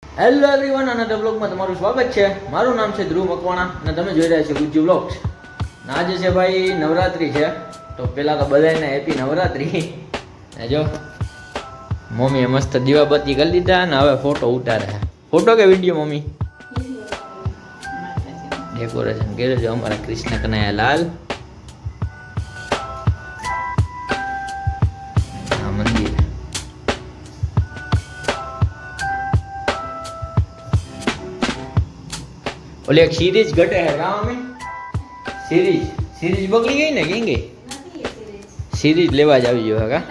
Hello everyone, another બ્લોગમાં તમારું સ્વાગત છે. મારું નામ છે ધ્રુવ મકવાણા અને તમે જોઈ રહ્યા છો ગુજ્જુ બ્લોગ્સ. આજે છે ભાઈ નવરાત્રી છે, તો પહેલાં તો બધાને હેપી નવરાત્રી. જો મમ્મીએ મસ્ત દીવાબત્તી કરી દીધા અને હવે ફોટો ઉતારે. ફોટો કે વિડીયો મમ્મી? ડેકોરેશન કર્યું છે અમારા કૃષ્ણ કનૈયા લાલ. આ મંદિર ઓલી એક સિરીઝ ઘટે હે કા મમ્મી? સિરીઝ બગડી ગઈ ને કેમ ગઈ? સિરીઝ લેવા જ આવી ગયો કા?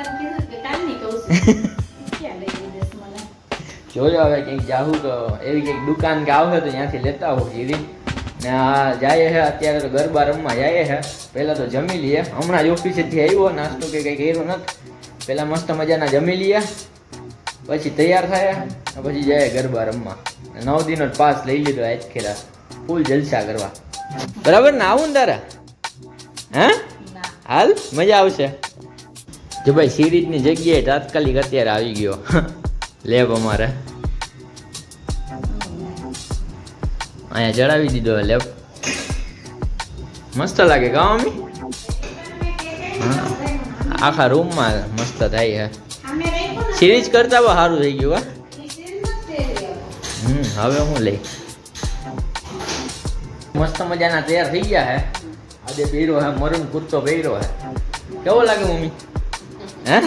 જોજો હવે કંઈક જાવું તો એવી કંઈક દુકાન કે આવશે તો ત્યાંથી લેતા આવો સિરીઝ. ને આ જાય છે અત્યારે તો ગરબા રમવા જાય છે. પહેલાં તો જમી લઈએ, હમણાં જ ઓફિસેથી આવ્યો, નાસ્તો કે કંઈ કર્યો નથી. પહેલાં મસ્ત મજાના જમી લઈએ, પછી તૈયાર થાય પછી જાય ગરબા રમવા. 9 દિનનો પાસ લઈ લીધો આજ ખેરા, ફૂલ જલસા કરવા. બરાબર ને? આવું ને તારા? હે હાલ મજા આવશે. જો ભાઈ સિરીઝની જગ્યાએ તાત્કાલિક અત્યારે આવી ગયો લેબ અમારે અહીંયા ચડાવી દીધો લેબ. મસ્ત લાગે કા મમ્મી? આખા રૂમમાં મસ્ત થાય છે. સિરીઝ કરતા પણ સારું થઈ ગયું. હવે હું લઈ મસ્ત મજાના તૈયાર થઈ ગયા હે. આજે પહેર્યો હે મરૂન કુર્તો પહેર્યો હે. કેવો લાગે મમ્મી? હે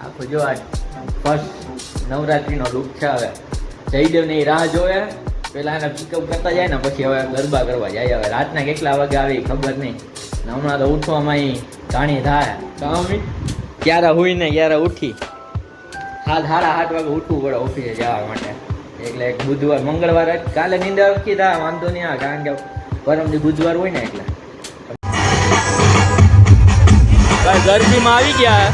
આખો જો આ ફર્સ્ટ નવરાત્રીનો લુક છે. હવે જયદેવની રાહ જોવે, પેલા એને પિકઅપ કરતા જાય ને પછી હવે ગરબા કરવા જાય. હવે રાતના કેટલા વાગે આવી ખબર નહીં. હમણાં તો ઉઠવામાં ઘાણી થાય મમ્મી. ક્યારે હુઈ ને ક્યારે ઉઠી. 7:30 વાગે ઉઠવું પડે ઓફિસે જવા માટે. એટલે એક બુધવાર મંગળવાર કાલે નીંદર અટકી થાય વાંધો નહીં આવે, કારણ કે પરમથી બુધવાર હોય ને એટલે. ગરબીમાં આવી ગયા.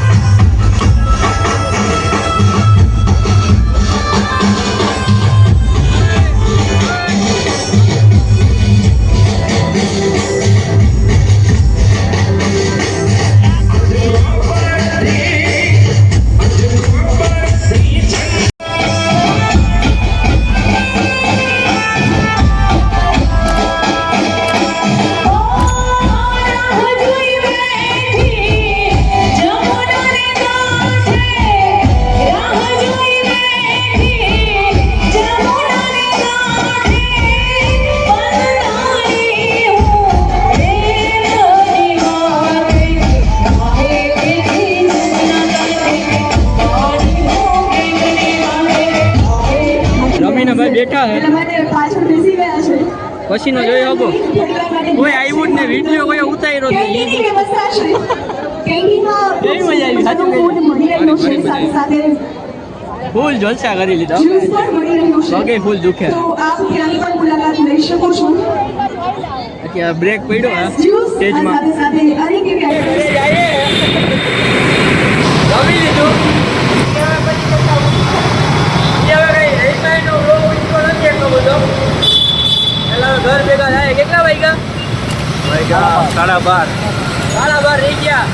બેઠા હે પછી નો જોઈ હકો કોઈ આવ્યું જ ને વિડીયો કોઈ ઉતાર્યો ફૂલ જલસા કરી લીધા. પગે ફૂલ દુખે. અત્યારે બ્રેક પડ્યો હે સ્ટેજમાં. જમી લીધું. ઘર ભેગા થાય કેટલા વાગ્યા? 12:30 રહી ગયા.